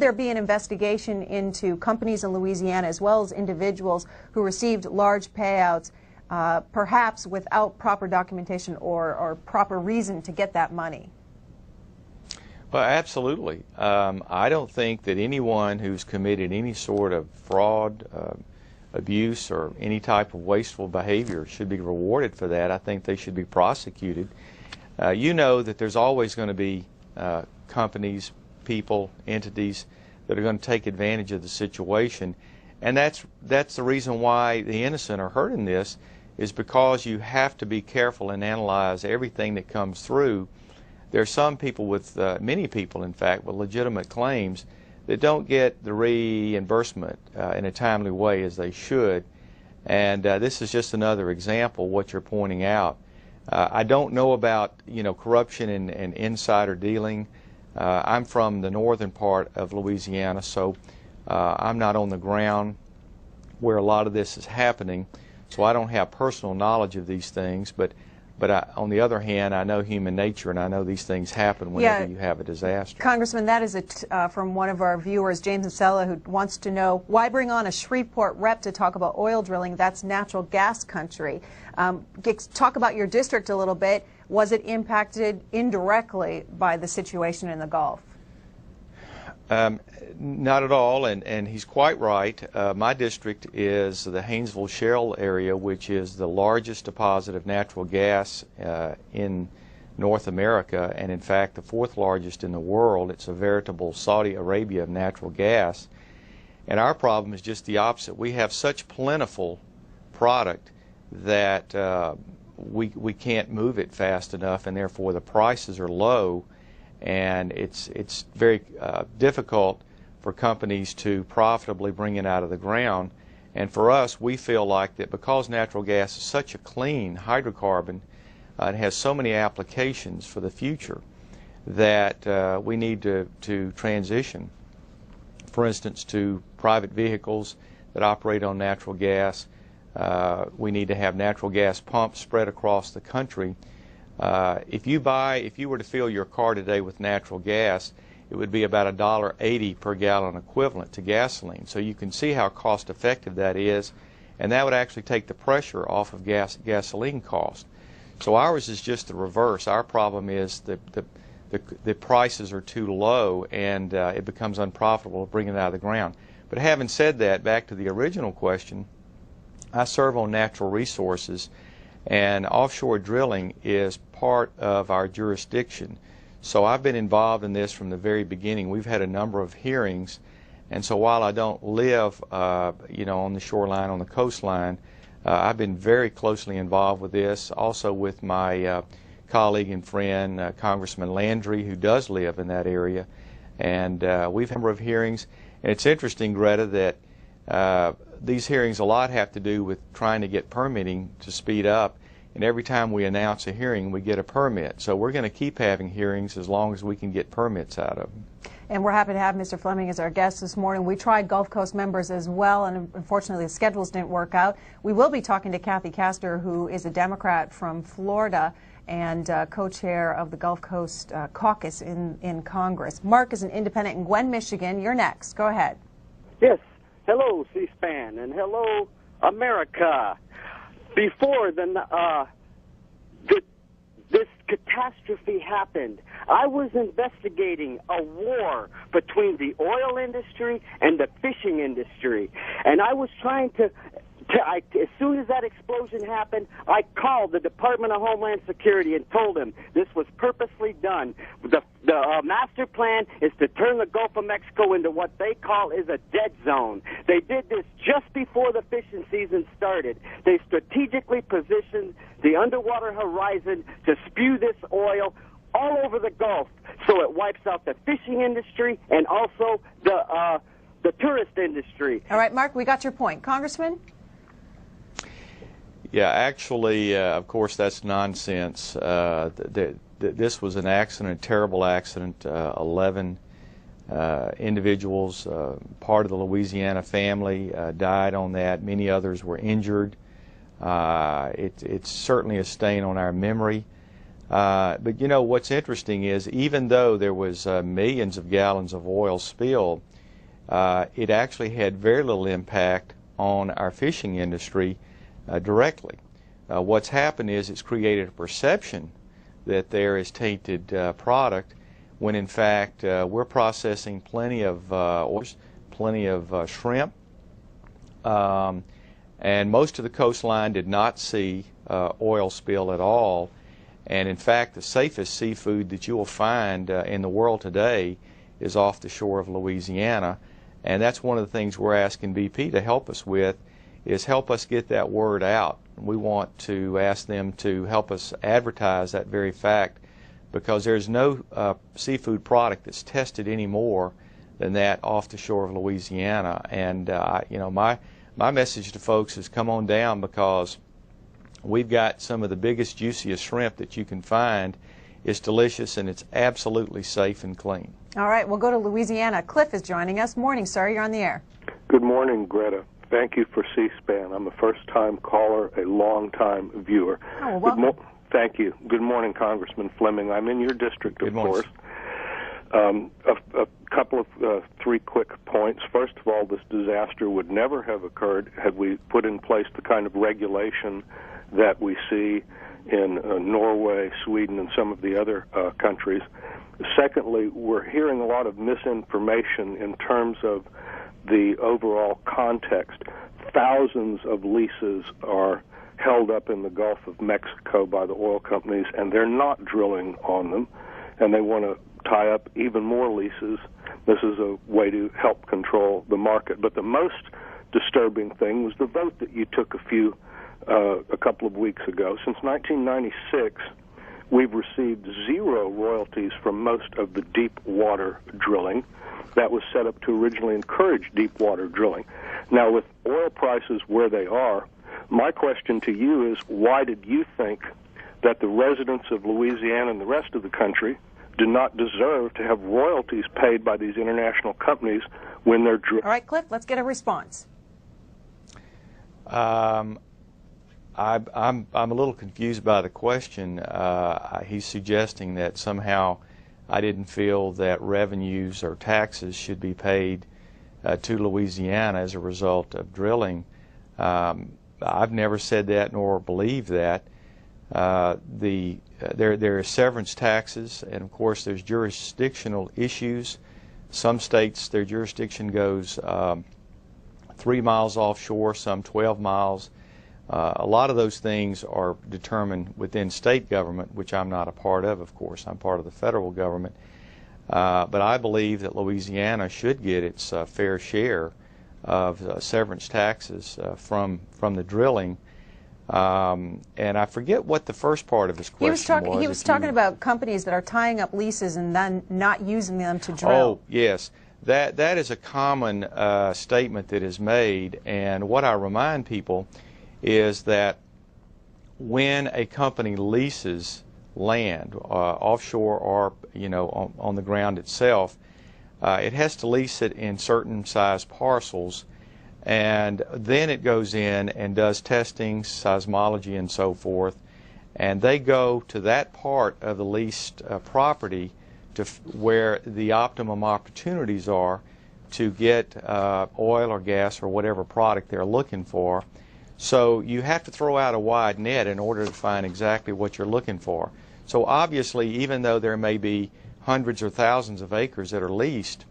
there be an investigation into companies in Louisiana as well as individuals who received large payouts, perhaps without proper documentation or proper reason to get that money? Well, absolutely. I don't think that anyone who's committed any sort of fraud, abuse, or any type of wasteful behavior should be rewarded for that. I think they should be prosecuted. You know that there's always going to be companies, people, entities that are going to take advantage of the situation, and that's the reason why the innocent are hurt in this, is because you have to be careful and analyze everything that comes through. There are some people with, many people in fact, with legitimate claims that don't get the reimbursement in a timely way as they should, and this is just another example of what you're pointing out. I don't know about, corruption and insider dealing. I'm from the northern part of Louisiana, so I'm not on the ground where a lot of this is happening, so I don't have personal knowledge of these things, but on the other hand, I know human nature, and I know these things happen whenever you have a disaster. Congressman, that is from one of our viewers, James Insella, who wants to know, why bring on a Shreveport rep to talk about oil drilling? That's natural gas country. Talk about your district a little bit. Was it impacted indirectly by the situation in the Gulf? Not at all, and he's quite right. My district is the Haynesville Shale area, which is the largest deposit of natural gas in North America, and in fact the fourth largest in the world. It's a veritable Saudi Arabia of natural gas. And our problem is just the opposite. We have such plentiful product that we can't move it fast enough, and therefore the prices are low, and it's very difficult for companies to profitably bring it out of the ground. And for us, we feel like that because natural gas is such a clean hydrocarbon, it has so many applications for the future, that we need to transition, for instance, to private vehicles that operate on natural gas. We need to have natural gas pumps spread across the country. If you were to fill your car today with natural gas, it would be about $1.80 per gallon equivalent to gasoline. So you can see how cost effective that is, and that would actually take the pressure off of gasoline cost. So ours is just the reverse. Our problem is the prices are too low, and it becomes unprofitable to bring it out of the ground. But having said that, back to the original question, I serve on natural resources, and offshore drilling is part of our jurisdiction. So I've been involved in this from the very beginning. We've had a number of hearings, and so while I don't live on the shoreline, on the coastline, I've been very closely involved with this, also with my colleague and friend, Congressman Landry, who does live in that area. And we've had a number of hearings, and it's interesting, Greta, that these hearings a lot have to do with trying to get permitting to speed up, and every time we announce a hearing we get a permit. So we're going to keep having hearings as long as we can get permits out of them. And we're happy to have Mr. Fleming as our guest this morning. We tried Gulf Coast members as well, and unfortunately the schedules didn't work out. We will be talking to Kathy Castor, who is a Democrat from Florida and co-chair of the Gulf Coast caucus in Congress. Mark is an independent in Gwen, Michigan. You're next. Go ahead. Yes. Hello, C-SPAN, and hello, America. Before this catastrophe happened, I was investigating a war between the oil industry and the fishing industry, and I was trying to as soon as that explosion happened, I called the Department of Homeland Security and told them this was purposely done. The master plan is to turn the Gulf of Mexico into what they call is a dead zone. They did this just before the fishing season started. They strategically positioned the underwater horizon to spew this oil all over the Gulf, so it wipes out the fishing industry and also the tourist industry. All right, Mark, we got your point. Congressman? Yeah, actually, of course, that's nonsense. This was an accident, a terrible accident. 11 individuals, part of the Louisiana family, died on that. Many others were injured. It's certainly a stain on our memory. But you know, what's interesting is even though there was millions of gallons of oil spilled, it actually had very little impact on our fishing industry directly. What's happened is it's created a perception that there is tainted product, when in fact we're processing plenty of oysters, plenty of shrimp, and most of the coastline did not see oil spill at all. And in fact, the safest seafood that you will find in the world today is off the shore of Louisiana. And that's one of the things we're asking BP to help us with, is help us get that word out. We want to ask them to help us advertise that very fact, because there's no seafood product that's tested any more than that off the shore of Louisiana. And you know, my message to folks is come on down, because we've got some of the biggest, juiciest shrimp that you can find. It's delicious and it's absolutely safe and clean. All right, we'll go to Louisiana. Cliff is joining us. Morning, sir. You're on the air. Good morning, Greta. Thank you for C-SPAN. I'm a first-time caller, a long-time viewer. Oh, well, welcome. Thank you. Good morning, Congressman Fleming. I'm in your district, of course. A couple of three quick points. First of all, this disaster would never have occurred had we put in place the kind of regulation that we see in Norway, Sweden, and some of the other countries. Secondly, we're hearing a lot of misinformation in terms of the overall context. Thousands of leases are held up in the Gulf of Mexico by the oil companies, and they're not drilling on them, and they want to tie up even more leases. This is a way to help control the market. But the most disturbing thing was the vote that you took a couple of weeks ago. Since 1996, we've received zero royalties from most of the deep water drilling that was set up to originally encourage deep water drilling. Now, with oil prices where they are, my question to you is, why did you think that the residents of Louisiana and the rest of the country do not deserve to have royalties paid by these international companies when they're drilling? All right, Cliff, let's get a response. I'm a little confused by the question. He's suggesting that somehow I didn't feel that revenues or taxes should be paid to Louisiana as a result of drilling. I've never said that nor believed that. There are severance taxes, and of course there's jurisdictional issues. Some states, their jurisdiction goes 3 miles offshore, some 12 miles. A lot of those things are determined within state government, which I'm not a part of course. I'm part of the federal government. But I believe that Louisiana should get its fair share of severance taxes from the drilling. And I forget what the first part of his question was. He was talking about companies that are tying up leases and then not using them to drill. Oh, yes. That is a common statement that is made, and what I remind people is that when a company leases land, offshore or on the ground itself, it has to lease it in certain size parcels, and then it goes in and does testing, seismology, and so forth, and they go to that part of the leased property to where the optimum opportunities are to get oil or gas or whatever product they're looking for. So you have to throw out a wide net in order to find exactly what you're looking for. So obviously, even though there may be hundreds or thousands of acres that are leased,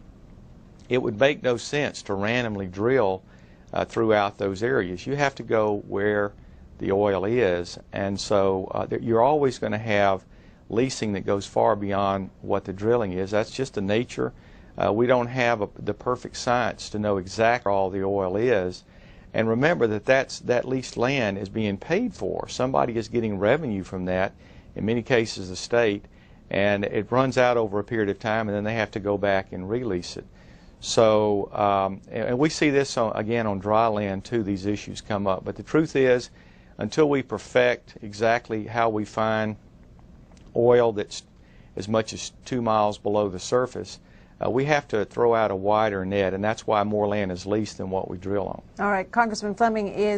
it would make no sense to randomly drill throughout those areas. You have to go where the oil is, and so you're always going to have leasing that goes far beyond what the drilling is. That's just the nature. We don't have the perfect science to know exactly where all the oil is. And remember that that leased land is being paid for. Somebody is getting revenue from that, in many cases the state, and it runs out over a period of time, and then they have to go back and release it. So, and we see this again on dry land too, these issues come up. But the truth is, until we perfect exactly how we find oil that's as much as 2 miles below the surface, we have to throw out a wider net, and that's why more land is leased than what we drill on. All right, Congressman Fleming is